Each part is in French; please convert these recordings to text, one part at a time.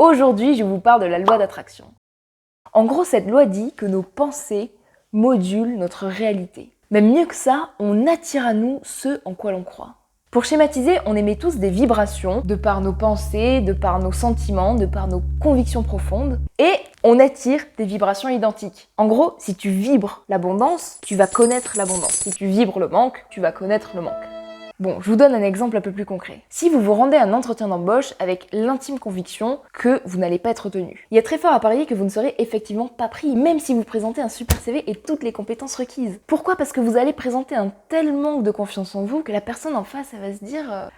Aujourd'hui, je vous parle de la loi d'attraction. En gros, cette loi dit que nos pensées modulent notre réalité. Même mieux que ça, on attire à nous ce en quoi l'on croit. Pour schématiser, on émet tous des vibrations de par nos pensées, de par nos sentiments, de par nos convictions profondes, et on attire des vibrations identiques. En gros, si tu vibres l'abondance, tu vas connaître l'abondance. Si tu vibres le manque, tu vas connaître le manque. Bon, je vous donne un exemple un peu plus concret. Si vous vous rendez à un entretien d'embauche avec l'intime conviction que vous n'allez pas être retenu, il y a très fort à parier que vous ne serez effectivement pas pris, même si vous présentez un super CV et toutes les compétences requises. Pourquoi ? Parce que vous allez présenter un tel manque de confiance en vous que la personne en face, elle va se dire...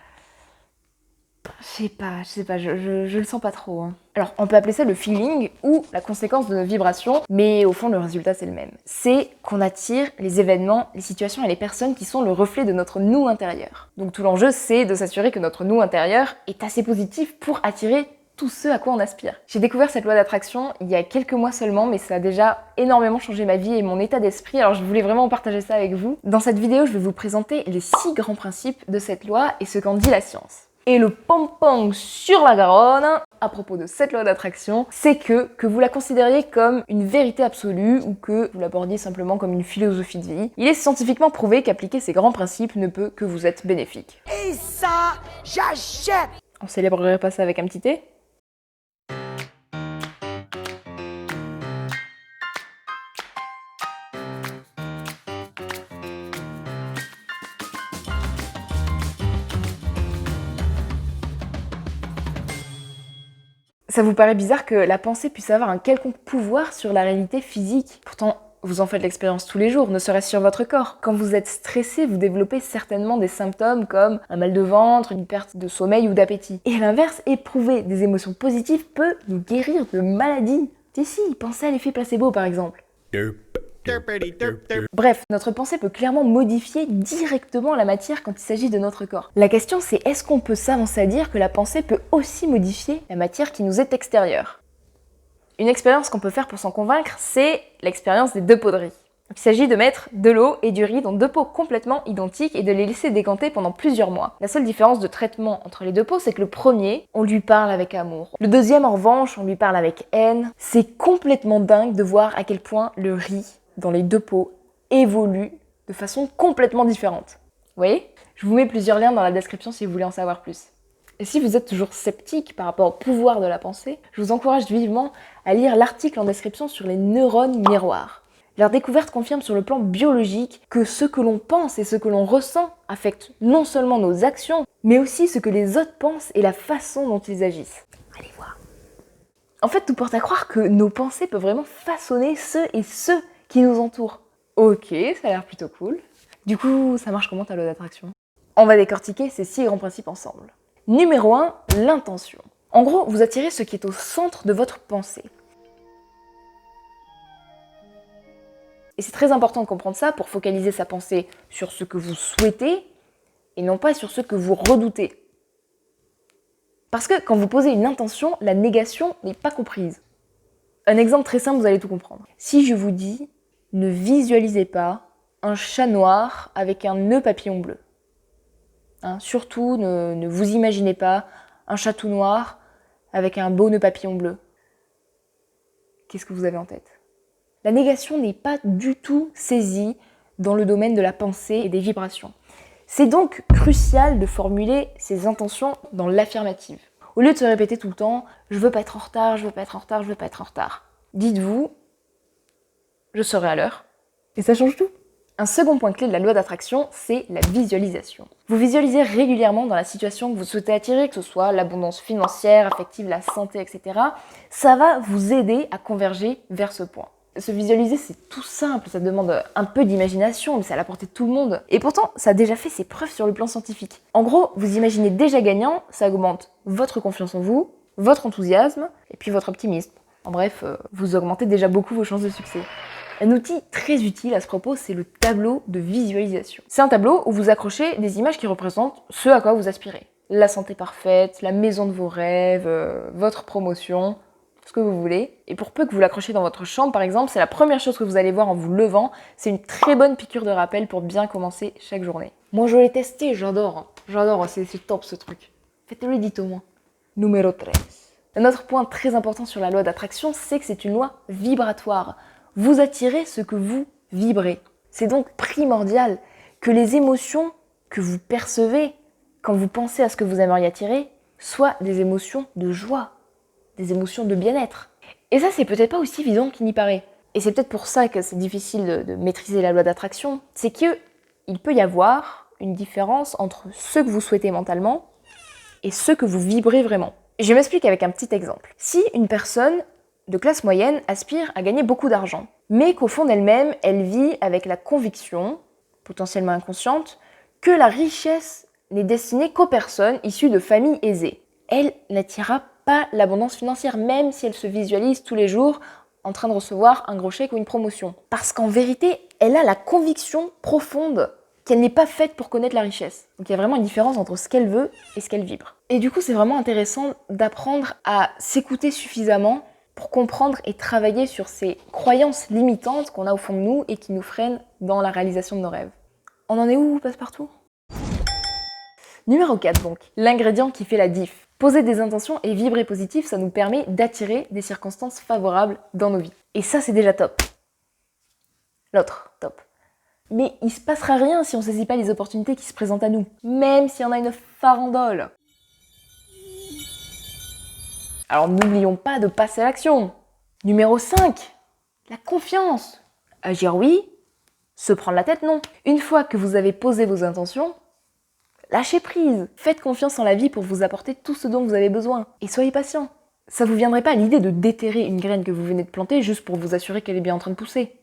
Je sais pas, je le sens pas trop. Hein. Alors, on peut appeler ça le feeling ou la conséquence de nos vibrations, mais au fond, le résultat, c'est le même. C'est qu'on attire les événements, les situations et les personnes qui sont le reflet de notre nous intérieur. Donc tout l'enjeu, c'est de s'assurer que notre nous intérieur est assez positif pour attirer tout ce à quoi on aspire. J'ai découvert cette loi d'attraction il y a quelques mois seulement, mais ça a déjà énormément changé ma vie et mon état d'esprit, alors je voulais vraiment partager ça avec vous. Dans cette vidéo, je vais vous présenter les 6 grands principes de cette loi et ce qu'en dit la science. Et le pom-pom sur la Garonne, à propos de cette loi d'attraction, c'est que vous la considériez comme une vérité absolue ou que vous l'abordiez simplement comme une philosophie de vie, il est scientifiquement prouvé qu'appliquer ces grands principes ne peut que vous être bénéfique. Et ça, j'achète! On célébrerait pas ça avec un petit thé ? Ça vous paraît bizarre que la pensée puisse avoir un quelconque pouvoir sur la réalité physique ? Pourtant, vous en faites l'expérience tous les jours, ne serait-ce sur votre corps. Quand vous êtes stressé, vous développez certainement des symptômes comme un mal de ventre, une perte de sommeil ou d'appétit. Et à l'inverse, éprouver des émotions positives peut nous guérir de maladies. Si, pensez à l'effet placebo par exemple. Bref, notre pensée peut clairement modifier directement la matière quand il s'agit de notre corps. La question c'est, est-ce qu'on peut s'avancer à dire que la pensée peut aussi modifier la matière qui nous est extérieure ? Une expérience qu'on peut faire pour s'en convaincre, c'est l'expérience des 2 pots de riz. Il s'agit de mettre de l'eau et du riz dans 2 pots complètement identiques et de les laisser décanter pendant plusieurs mois. La seule différence de traitement entre les 2 pots, c'est que le premier, on lui parle avec amour. Le deuxième, en revanche, on lui parle avec haine. C'est complètement dingue de voir à quel point le riz dans les 2 pots évolue de façon complètement différente. Vous voyez ? Je vous mets plusieurs liens dans la description si vous voulez en savoir plus. Et si vous êtes toujours sceptique par rapport au pouvoir de la pensée, je vous encourage vivement à lire l'article en description sur les neurones miroirs. Leur découverte confirme sur le plan biologique que ce que l'on pense et ce que l'on ressent affecte non seulement nos actions, mais aussi ce que les autres pensent et la façon dont ils agissent. Allez voir. En fait, tout porte à croire que nos pensées peuvent vraiment façonner ceux qui nous entourent. Ok, ça a l'air plutôt cool. Du coup, ça marche comment ta loi d'attraction ? On va décortiquer ces 6 grands principes ensemble. Numéro 1, l'intention. En gros, vous attirez ce qui est au centre de votre pensée. Et c'est très important de comprendre ça pour focaliser sa pensée sur ce que vous souhaitez et non pas sur ce que vous redoutez. Parce que quand vous posez une intention, la négation n'est pas comprise. Un exemple très simple, vous allez tout comprendre. Si je vous dis « ne visualisez pas un chat noir avec un nœud papillon bleu ». Surtout, ne vous imaginez pas un chat tout noir avec un beau nœud papillon bleu. Qu'est-ce que vous avez en tête ? La négation n'est pas du tout saisie dans le domaine de la pensée et des vibrations. C'est donc crucial de formuler ses intentions dans l'affirmative. Au lieu de se répéter tout le temps « je veux pas être en retard, je veux pas être en retard, je veux pas être en retard », dites-vous « je serai à l'heure ». Et ça change tout. Un second point clé de la loi d'attraction, c'est la visualisation. Vous visualisez régulièrement dans la situation que vous souhaitez attirer, que ce soit l'abondance financière, affective, la santé, etc. Ça va vous aider à converger vers ce point. Se visualiser, c'est tout simple, ça demande un peu d'imagination, mais c'est à la portée de tout le monde. Et pourtant, ça a déjà fait ses preuves sur le plan scientifique. En gros, vous imaginez déjà gagnant, ça augmente votre confiance en vous, votre enthousiasme, et puis votre optimisme. En bref, vous augmentez déjà beaucoup vos chances de succès. Un outil très utile à ce propos, c'est le tableau de visualisation. C'est un tableau où vous accrochez des images qui représentent ce à quoi vous aspirez. La santé parfaite, la maison de vos rêves, votre promotion, ce que vous voulez. Et pour peu que vous l'accrochiez dans votre chambre, par exemple, c'est la première chose que vous allez voir en vous levant. C'est une très bonne piqûre de rappel pour bien commencer chaque journée. Moi, je l'ai testé, j'adore. J'adore, c'est top ce truc. Faites-le, dites au moins. Numéro 13. Un autre point très important sur la loi d'attraction, c'est que c'est une loi vibratoire. Vous attirez ce que vous vibrez. C'est donc primordial que les émotions que vous percevez quand vous pensez à ce que vous aimeriez attirer soient des émotions de joie, des émotions de bien-être. Et ça, c'est peut-être pas aussi évident qu'il n'y paraît. Et c'est peut-être pour ça que c'est difficile de maîtriser la loi d'attraction. C'est qu'il peut y avoir une différence entre ce que vous souhaitez mentalement et ce que vous vibrez vraiment. Je m'explique avec un petit exemple. Si une personne de classe moyenne aspire à gagner beaucoup d'argent, mais qu'au fond d'elle-même, elle vit avec la conviction, potentiellement inconsciente, que la richesse n'est destinée qu'aux personnes issues de familles aisées. Elle n'attirera pas l'abondance financière, même si elle se visualise tous les jours en train de recevoir un gros chèque ou une promotion. Parce qu'en vérité, elle a la conviction profonde qu'elle n'est pas faite pour connaître la richesse. Donc il y a vraiment une différence entre ce qu'elle veut et ce qu'elle vibre. Et du coup, c'est vraiment intéressant d'apprendre à s'écouter suffisamment pour comprendre et travailler sur ces croyances limitantes qu'on a au fond de nous et qui nous freinent dans la réalisation de nos rêves. On en est où, Passepartout ? Numéro 4 donc, l'ingrédient qui fait la diff. Poser des intentions et vibrer positif, ça nous permet d'attirer des circonstances favorables dans nos vies. Et ça, c'est déjà top. L'autre, top. Mais il se passera rien si on ne saisit pas les opportunités qui se présentent à nous, même s'il y en a une farandole. Alors n'oublions pas de passer à l'action. Numéro 5, la confiance. Agir oui, se prendre la tête non. Une fois que vous avez posé vos intentions, lâchez prise. Faites confiance en la vie pour vous apporter tout ce dont vous avez besoin. Et soyez patient. Ça vous viendrait pas à l'idée de déterrer une graine que vous venez de planter juste pour vous assurer qu'elle est bien en train de pousser.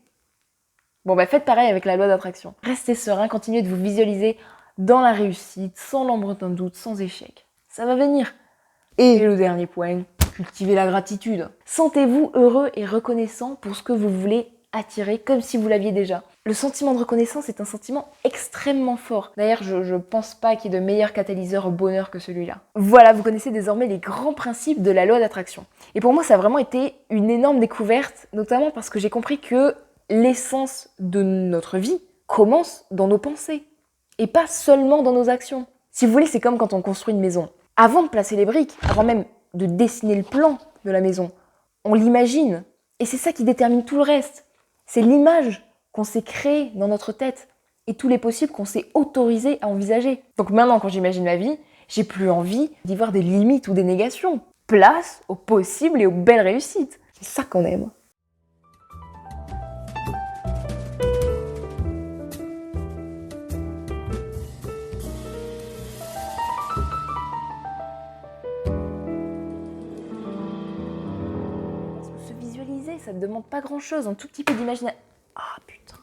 Bon bah faites pareil avec la loi d'attraction. Restez serein, continuez de vous visualiser dans la réussite, sans l'ombre d'un doute, sans échec. Ça va venir. Et le dernier point, cultivez la gratitude. Sentez-vous heureux et reconnaissant pour ce que vous voulez attirer, comme si vous l'aviez déjà. Le sentiment de reconnaissance est un sentiment extrêmement fort. D'ailleurs, je pense pas qu'il y ait de meilleur catalyseur au bonheur que celui-là. Voilà, vous connaissez désormais les grands principes de la loi d'attraction. Et pour moi, ça a vraiment été une énorme découverte, notamment parce que j'ai compris que l'essence de notre vie commence dans nos pensées, et pas seulement dans nos actions. Si vous voulez, c'est comme quand on construit une maison. Avant de placer les briques, avant même de dessiner le plan de la maison, on l'imagine. Et c'est ça qui détermine tout le reste. C'est l'image qu'on s'est créée dans notre tête et tous les possibles qu'on s'est autorisé à envisager. Donc maintenant, quand j'imagine ma vie, j'ai plus envie d'y voir des limites ou des négations. Place aux possibles et aux belles réussites. C'est ça qu'on aime. Se visualiser, ça ne demande pas grand-chose, un tout petit peu d'imagination. Ah putain.